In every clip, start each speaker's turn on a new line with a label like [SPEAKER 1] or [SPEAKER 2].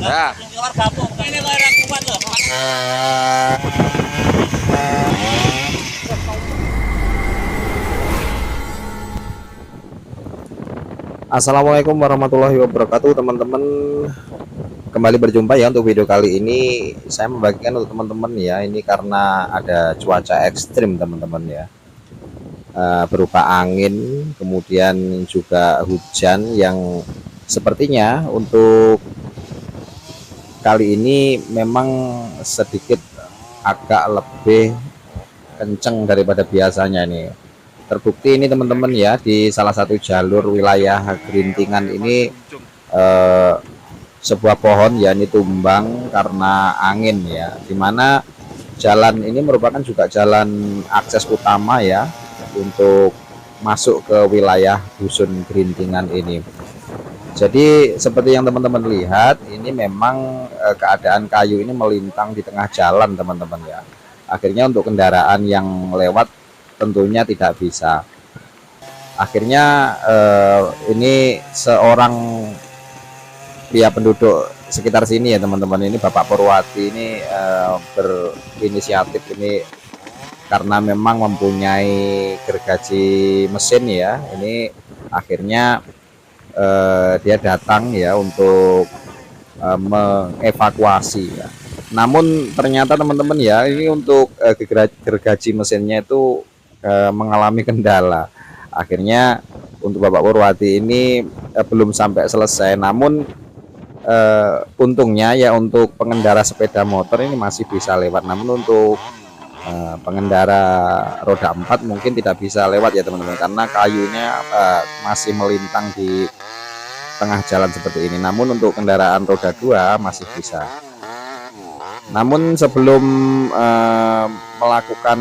[SPEAKER 1] Ya.
[SPEAKER 2] Assalamualaikum warahmatullahi wabarakatuh, teman-teman. Kembali berjumpa ya. Untuk video kali ini saya membagikan untuk teman-teman ya, ini karena ada cuaca ekstrim teman-teman ya, berupa angin kemudian juga hujan yang sepertinya untuk kali ini memang sedikit agak lebih kenceng daripada biasanya nih. Terbukti ini teman-teman ya, di salah satu jalur wilayah Gerintingan ini sebuah pohon ya ini tumbang karena angin ya, dimana jalan ini merupakan juga jalan akses utama ya untuk masuk ke wilayah dusun Gerintingan ini. Jadi seperti yang teman-teman lihat, ini memang keadaan kayu ini melintang di tengah jalan teman-teman ya. Akhirnya untuk kendaraan yang lewat tentunya tidak bisa. Akhirnya ini seorang pihak penduduk sekitar sini ya teman-teman, ini Bapak Purwati ini berinisiatif ini karena memang mempunyai gergaji mesin ya. Ini akhirnya dia datang ya untuk mengevakuasi ya. Namun ternyata teman-teman ya, ini untuk gergaji mesinnya itu mengalami kendala. Akhirnya untuk Bapak Purwati ini belum sampai selesai. Namun untungnya ya untuk pengendara sepeda motor ini masih bisa lewat. Namun untuk pengendara roda 4 mungkin tidak bisa lewat ya teman-teman, karena kayunya masih melintang di tengah jalan seperti ini. Namun untuk kendaraan roda 2 masih bisa. Namun sebelum melakukan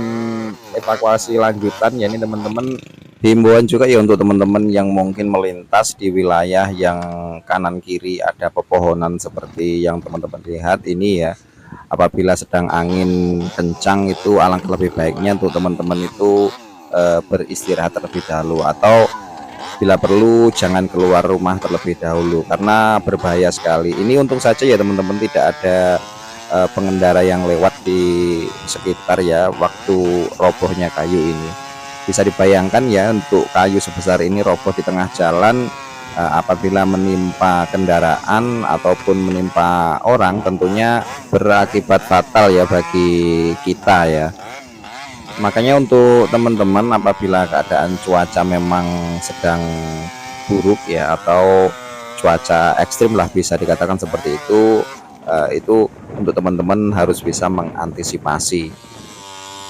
[SPEAKER 2] evakuasi lanjutan ya, ini teman-teman, himbauan juga ya untuk teman-teman yang mungkin melintas di wilayah yang kanan kiri ada pepohonan seperti yang teman-teman lihat ini ya. Apabila sedang angin kencang itu alangkah lebih baiknya untuk teman-teman itu beristirahat terlebih dahulu, atau bila perlu jangan keluar rumah terlebih dahulu karena berbahaya sekali. Ini untung saja ya teman-teman tidak ada pengendara yang lewat di sekitar ya waktu robohnya kayu ini. Bisa dibayangkan ya, untuk kayu sebesar ini roboh di tengah jalan, apabila menimpa kendaraan ataupun menimpa orang tentunya berakibat fatal ya bagi kita ya. Makanya untuk teman-teman, apabila keadaan cuaca memang sedang buruk ya, atau cuaca ekstrim lah bisa dikatakan seperti itu untuk teman-teman harus bisa mengantisipasi.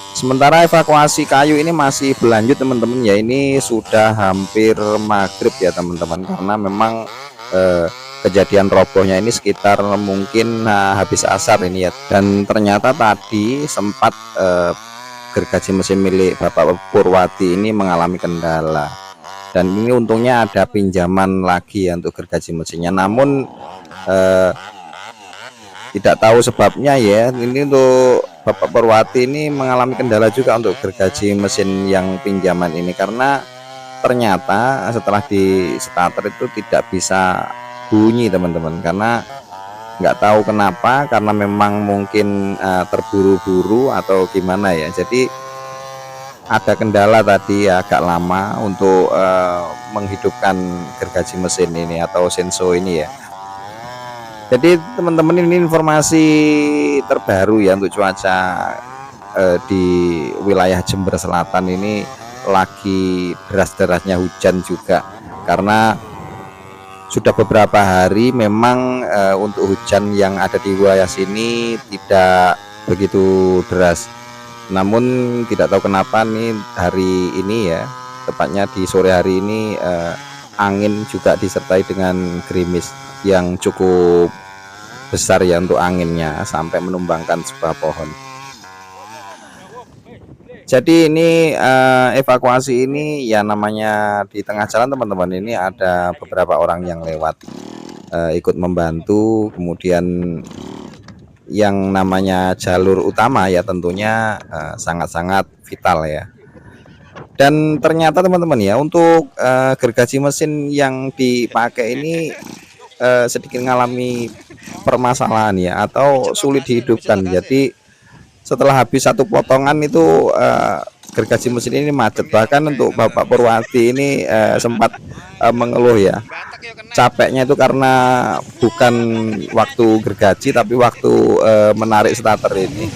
[SPEAKER 2] Sementara evakuasi kayu ini masih berlanjut teman-teman ya, ini sudah hampir maghrib ya teman-teman, karena memang kejadian robohnya ini sekitar mungkin habis asar ini ya. Dan ternyata tadi sempat gergaji mesin milik Bapak Purwati ini mengalami kendala, dan ini untungnya ada pinjaman lagi ya untuk gergaji mesinnya. Namun tidak tahu sebabnya ya, ini untuk Bapak Purwati ini mengalami kendala juga untuk gergaji mesin yang pinjaman ini, karena ternyata setelah di starter itu tidak bisa bunyi teman-teman, karena nggak tahu kenapa, karena memang mungkin terburu-buru atau gimana ya. Jadi ada kendala tadi ya, agak lama untuk menghidupkan gergaji mesin ini atau senso ini ya. Jadi teman-teman, ini informasi terbaru ya untuk cuaca di wilayah Jember Selatan ini lagi deras-derasnya hujan juga, karena sudah beberapa hari memang untuk hujan yang ada di wilayah sini tidak begitu deras. Namun tidak tahu kenapa nih hari ini ya, tepatnya di sore hari ini, angin juga disertai dengan gerimis yang cukup besar ya untuk anginnya, sampai menumbangkan sebuah pohon. Jadi ini evakuasi ini ya, namanya di tengah jalan teman-teman, ini ada beberapa orang yang lewat ikut membantu. Kemudian yang namanya jalur utama ya tentunya sangat-sangat vital ya. Dan ternyata teman-teman ya, untuk gergaji mesin yang dipakai ini sedikit mengalami permasalahan ya, atau sulit dihidupkan. Jadi setelah habis satu potongan itu gergaji mesin ini macet. Bahkan untuk Bapak Purwadi ini sempat mengeluh ya, capeknya itu karena bukan waktu gergaji tapi waktu menarik starter ini.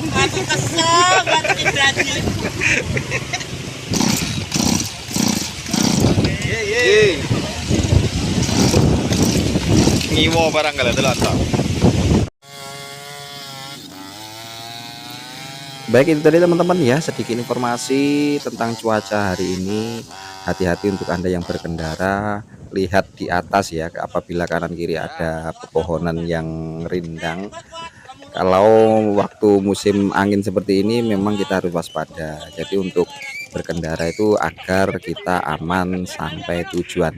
[SPEAKER 1] Ngiwo barang kalian telah.
[SPEAKER 2] Baik, itu tadi teman-teman ya, sedikit informasi tentang cuaca hari ini. Hati-hati untuk Anda yang berkendara, lihat di atas ya, apabila kanan kiri ada pepohonan yang rindang. Kalau waktu musim angin seperti ini memang kita harus waspada. Jadi untuk berkendara itu agar kita aman sampai tujuan.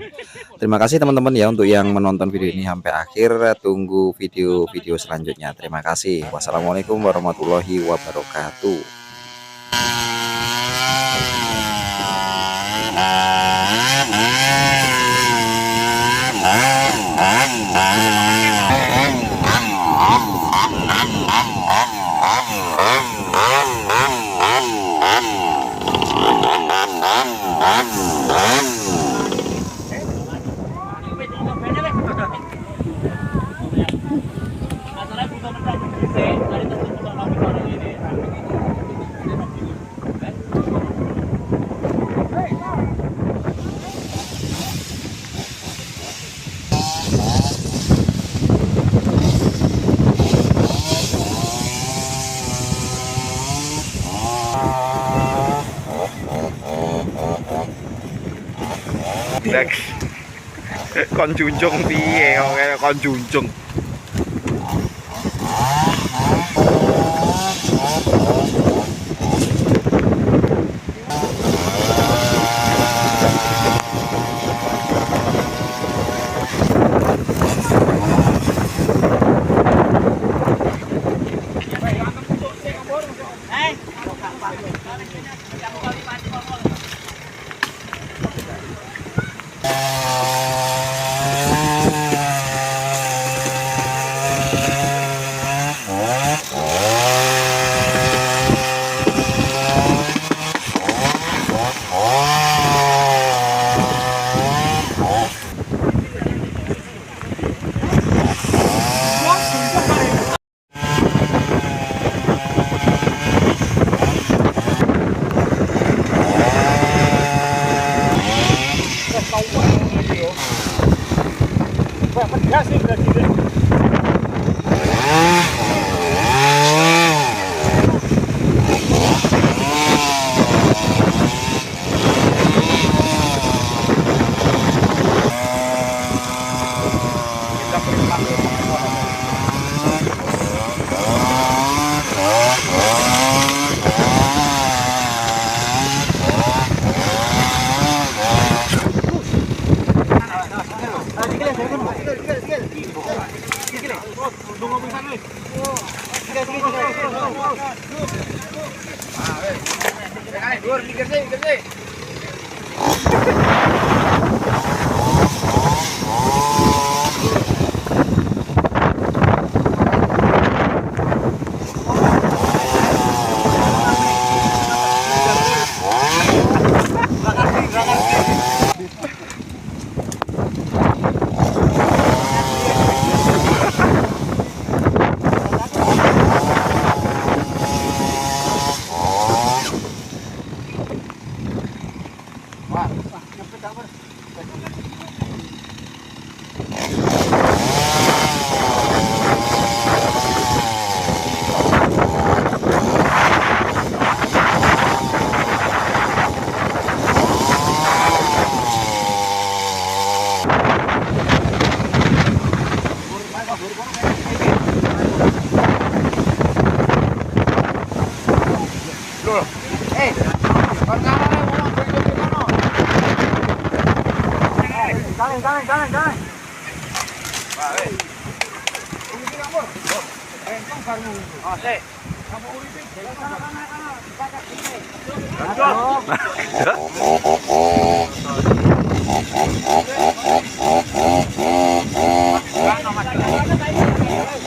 [SPEAKER 2] Terima kasih teman-teman ya untuk yang menonton video ini sampai akhir. Tunggu video-video selanjutnya. Terima kasih. Wassalamualaikum warahmatullahi wabarakatuh.
[SPEAKER 1] Next. Kon junjung piye kok kon junjung.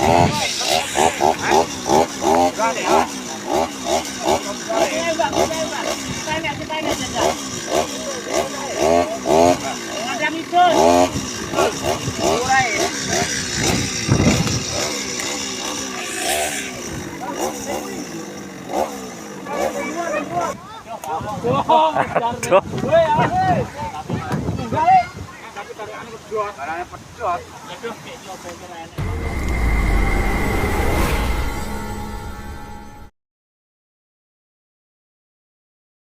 [SPEAKER 1] Aduh.